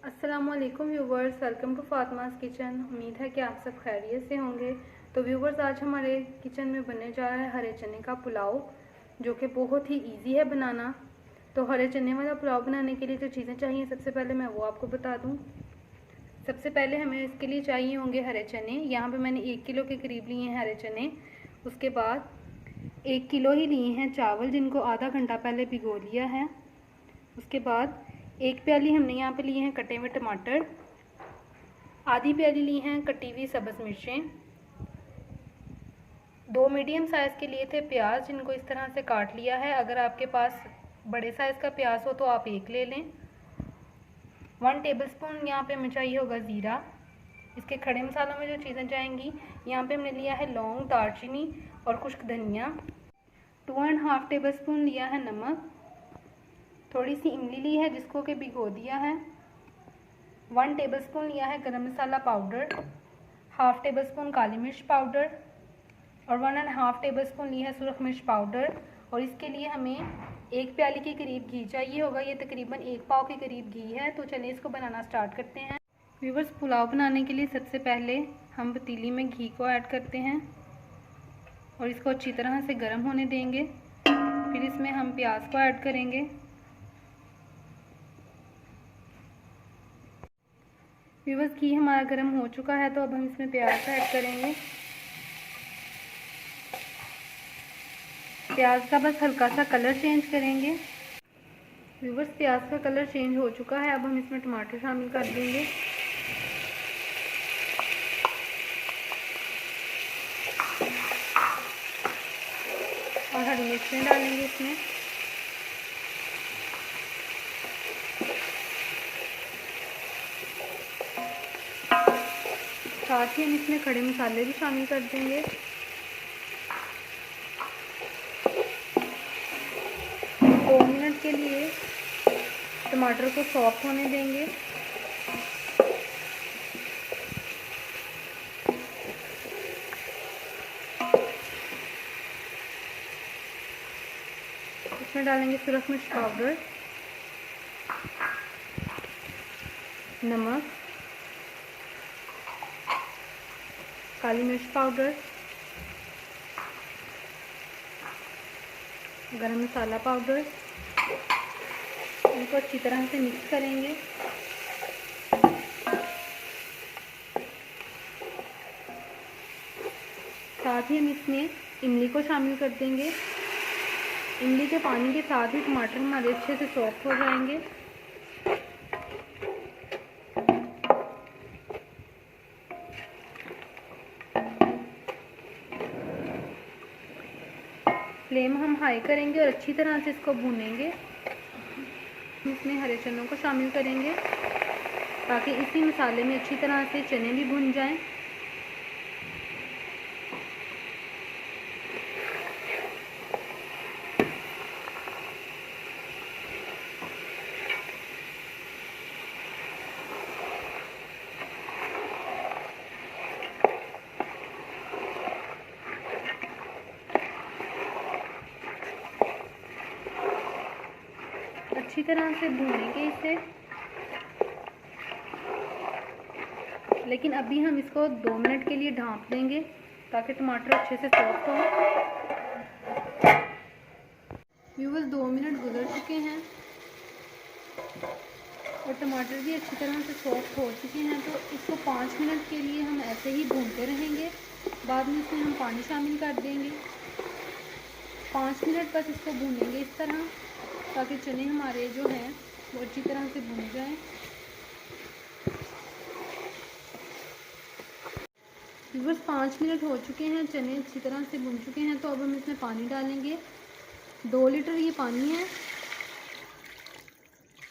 अस्सलामुअलैकुम viewers, welcome to Fatima's kitchen. उम्मीद है कि आप सब खैरियत से होंगे। तो व्यूवर्स, आज हमारे किचन में बनने जा रहा है हरे चने का पुलाव, जो कि बहुत ही इजी है बनाना। तो हरे चने वाला पुलाव बनाने के लिए जो चीज़ें चाहिए, सबसे पहले मैं वो आपको बता दूं। सबसे पहले हमें इसके लिए चाहिए होंगे हरे चने। यहाँ पे मैंने 1 किलो के करीब लिए हैं हरे चने। उसके बाद 1 किलो ही लिए हैं चावल, जिनको आधा घंटा पहले भिगो लिया है। उसके बाद 1 प्याली हमने यहाँ पे लिए हैं कटे हुए टमाटर, आधी प्याली ली हैं कटी हुई सब्ज़ मिर्चें, 2 मीडियम साइज़ के लिए थे प्याज, जिनको इस तरह से काट लिया है। अगर आपके पास बड़े साइज़ का प्याज हो तो आप 1 ले लें। 1 टेबलस्पून यहाँ पे हमें चाहिए होगा ज़ीरा। इसके खड़े मसालों में जो चीज़ें जाएंगी, यहाँ पे हमने लिया है लौंग, दालचीनी और खुश्क धनिया। 2.5 टेबलस्पून लिया है नमक, थोड़ी सी इमली ली है जिसको कि भिगो दिया है। 1 टेबलस्पून लिया है गरम मसाला पाउडर, 1/2 टेबलस्पून काली मिर्च पाउडर और 1.5 टेबलस्पून लिया है सुरख मिर्च पाउडर। और इसके लिए हमें 1 प्याली के करीब घी चाहिए होगा। ये तकरीबन 1 पाव के करीब घी है। तो चलिए इसको बनाना स्टार्ट करते हैं। व्यूवर्स, पुलाव बनाने के लिए सबसे पहले हम पतीली में घी को ऐड करते हैं और इसको अच्छी तरह से गर्म होने देंगे। फिर इसमें हम प्याज को ऐड करेंगे। व्यूवर्स, घी हमारा गर्म हो चुका है, तो अब हम इसमें प्याज ऐड करेंगे। प्याज का बस हल्का सा कलर चेंज करेंगे। व्यूवर्स, प्याज का कलर चेंज हो चुका है। अब हम इसमें टमाटर शामिल कर देंगे। और हरी मिर्चें डालेंगे इसमें। साथ ही हम इसमें खड़े मसाले भी शामिल कर देंगे। 2 मिनट के लिए टमाटर को सॉफ्ट होने देंगे। इसमें डालेंगे सुरख मिर्च पाउडर, नमक, काली मिर्च पाउडर, गरम मसाला पाउडर। इनको अच्छी तरह से मिक्स करेंगे। साथ ही हम इसमें इमली को शामिल कर देंगे। इमली के पानी के साथ ही टमाटर हमारे अच्छे से सॉफ्ट हो जाएंगे। फ्लेम हम हाई करेंगे और अच्छी तरह से इसको भूनेंगे। इसमें हरे चनों को शामिल करेंगे ताकि इसी मसाले में अच्छी तरह से चने भी भुन जाएं। अच्छी तरह से भूनेंगे इसे। लेकिन अभी हम इसको 2 मिनट के लिए ढाँप देंगे ताकि टमाटर अच्छे से सॉफ्ट हो। व्यूअर्स, 2 मिनट गुजर चुके हैं और टमाटर भी अच्छी तरह से सॉफ्ट हो चुके हैं। तो इसको 5 मिनट के लिए हम ऐसे ही भूनते रहेंगे। बाद में इसमें हम पानी शामिल कर देंगे। 5 मिनट बस इसको भूनेंगे इस तरह, ताकि चने हमारे जो हैं वो अच्छी तरह से भून जाएं। बस 5 मिनट हो चुके हैं, चने अच्छी तरह से भून चुके हैं। तो अब हम इसमें पानी डालेंगे। 2 लीटर ये पानी है।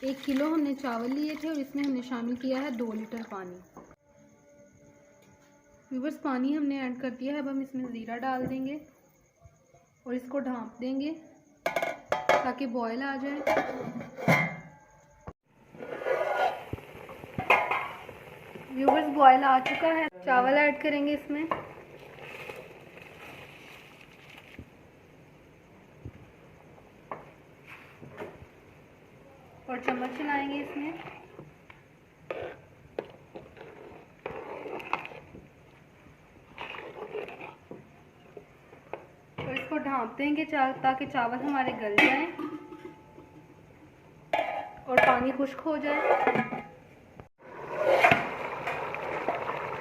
1 किलो हमने चावल लिए थे और इसमें हमने शामिल किया है 2 लीटर पानी। व्यूअर्स, पानी हमने ऐड कर दिया है। अब हम इसमें ज़ीरा डाल देंगे और इसको ढाँप देंगे ताकि बॉयल आ जाए। व्यूअर्स, बॉयल आ चुका है। चावल ऐड करेंगे इसमें। और चम्मच चलाएंगे इसमें। ढाँप देंगे ताकि चावल हमारे गल जाएं और पानी खुश्क हो जाए।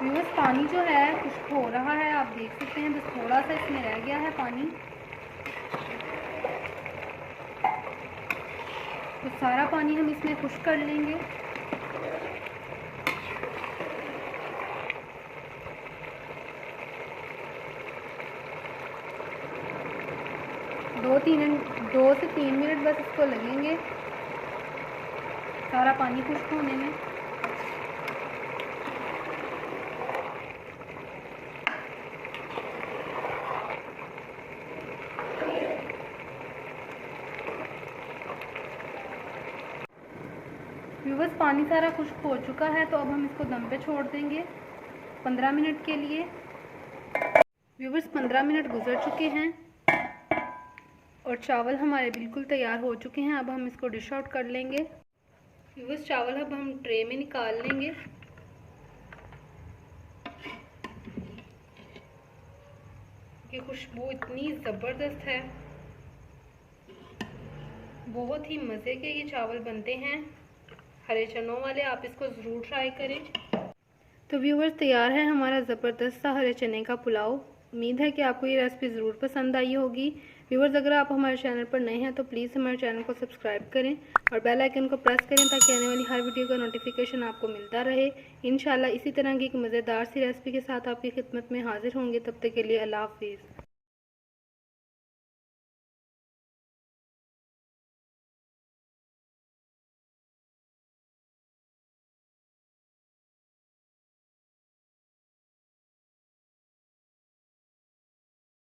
व्यूअर्स पानी जो है खुश्क हो रहा है, आप देख सकते हैं, बस थोड़ा सा इसमें रह गया है पानी। तो सारा पानी हम इसमें खुश्क कर लेंगे। दो से तीन मिनट बस इसको लगेंगे सारा पानी खुश्क होने में। व्यूअर्स पानी सारा खुश्क हो चुका है, तो अब हम इसको दम पे छोड़ देंगे 15 मिनट के लिए। व्यूअर्स 15 मिनट गुजर चुके हैं और चावल हमारे बिल्कुल तैयार हो चुके हैं। अब हम इसको डिश आउट कर लेंगे। व्यूअर्स चावल अब हम ट्रे में निकाल लेंगे। ये खुशबू इतनी ज़बरदस्त है, बहुत ही मज़े के ये चावल बनते हैं हरे चनों वाले। आप इसको ज़रूर ट्राई करें। तो व्यूअर्स तैयार है हमारा ज़बरदस्त सा हरे चने का पुलाव। उम्मीद है कि आपको ये रेसिपी ज़रूर पसंद आई होगी। व्यूअर्स अगर आप हमारे चैनल पर नए हैं तो प्लीज़ हमारे चैनल को सब्सक्राइब करें और बेल आइकन को प्रेस करें ताकि आने वाली हर वीडियो का नोटिफिकेशन आपको मिलता रहे। इंशाल्लाह इसी तरह की एक मज़ेदार सी रेसिपी के साथ आपकी खिदमत में हाजिर होंगे। तब तक के लिए अल्लाह हाफिज़।